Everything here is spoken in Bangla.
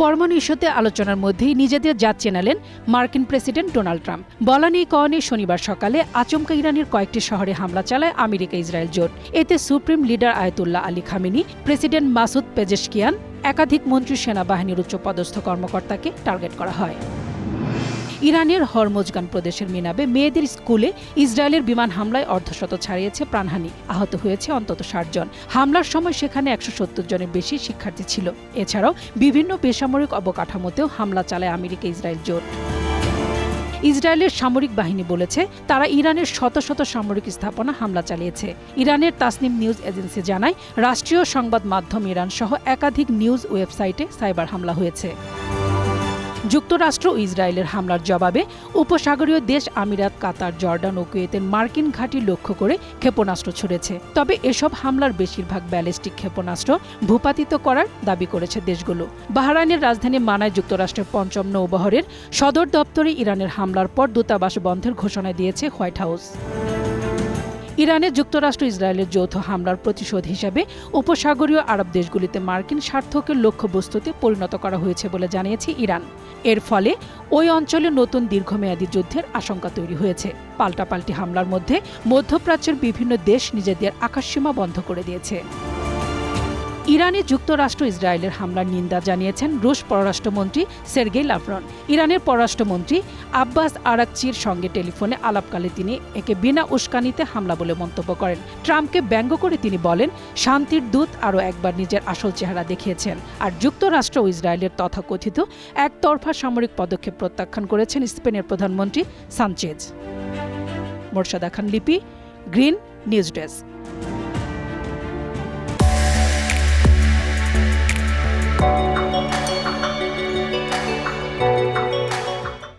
পরমাণু ইস্যুতে আলোচনার মধ্যেই নিজেদের জাত চেনালেন মার্কিন প্রেসিডেন্ট ডোনাল্ড ট্রাম্প। বলা নেই কওয়া নেই, শনিবার সকালে আচমকা ইরানের কয়েকটি শহরে হামলা চালায় আমেরিকা ইসরায়েল জোট। এতে supreme leader Ayatollah Ali Khamenei, president Masoud Pezeshkian, একাধিক মন্ত্রী, সেনাবাহিনীর উচ্চপদস্থ কর্মকর্তাকে টার্গেট করা হয়। ইরানের হরমোজগান প্রদেশের মিনাবে মেয়েদের স্কুলে ইসরায়েলের বিমান হামলায় অর্ধশত ছাড়িয়েছে প্রাণহানি, আহত হয়েছে অন্তত ৬০ জন। হামলার সময় সেখানে ১৭০ জনের বেশি শিক্ষার্থী ছিল। এছাড়াও বিভিন্ন বেসামরিক অবকাঠামোতেও হামলা চালায় আমেরিকা ইসরায়েল জোট। ইসরায়েলের সামরিক বাহিনী বলেছে তারা ইরানের শত শত সামরিক স্থাপনা হামলা চালিয়েছে। ইরানের তাসনিম নিউজ এজেন্সি জানায়, রাষ্ট্রীয় সংবাদ মাধ্যম ইরান সহ একাধিক নিউজ ওয়েবসাইটে সাইবার হামলা হয়েছে। যুক্তরাষ্ট্র ও ইসরায়েলের হামলার জবাবে উপসাগরীয় দেশ আমিরাত, কাতার, জর্ডান ও কুয়েতের মার্কিন ঘাঁটি লক্ষ্য করে ক্ষেপণাস্ত্র ছুড়েছে। তবে এসব হামলার বেশিরভাগ ব্যালিস্টিক ক্ষেপণাস্ত্র ভূপাতিত করার দাবি করেছে দেশগুলো। বাহরাইনের রাজধানী মানায় যুক্তরাষ্ট্রের ৫ম নৌবহরের সদর দপ্তরে ইরানের হামলার পর দূতাবাস বন্ধের ঘোষণা দিয়েছে হোয়াইট হাউস। ইরানে যুক্তরাষ্ট্র ইসরায়েলের যৌথ হামলার প্রতিশোধ হিসেবে উপসাগরীয় আরব দেশগুলিতে মার্কিন স্বার্থকে লক্ষ্যবস্তুতে পরিণত করা হয়েছে বলে জানিয়েছে ইরান। এর ফলে ওই অঞ্চলে নতুন দীর্ঘমেয়াদী যুদ্ধের আশঙ্কা তৈরি হয়েছে। পাল্টাপাল্টি হামলার মধ্যে মধ্যপ্রাচ্যের বিভিন্ন দেশ নিজেদের আকাশসীমা বন্ধ করে দিয়েছে। ইরানে যুক্তরাষ্ট্র ইসরায়েলের হামলার নিন্দা জানিয়েছেন রুশ পররাষ্ট্রমন্ত্রী সের্গেই লাভরভ। ইরানের পররাষ্ট্রমন্ত্রী আব্বাস আরাকচির সঙ্গে টেলিফোনে আলাপকালে তিনি একে বিনা উস্কানিতে হামলা বলে মন্তব্য করেন। ট্রাম্পকে ব্যঙ্গ করে তিনি বলেন, শান্তির দূত আরও একবার নিজের আসল চেহারা দেখিয়েছেন। আর যুক্তরাষ্ট্র ও ইসরায়েলের তথাকথিত একতরফা সামরিক পদক্ষেপ প্রত্যাখ্যান করেছেন স্পেনের প্রধানমন্ত্রী সানচেজ। মোর্শেদা খান লিপি, গ্রিন নিউজ ডেস্ক।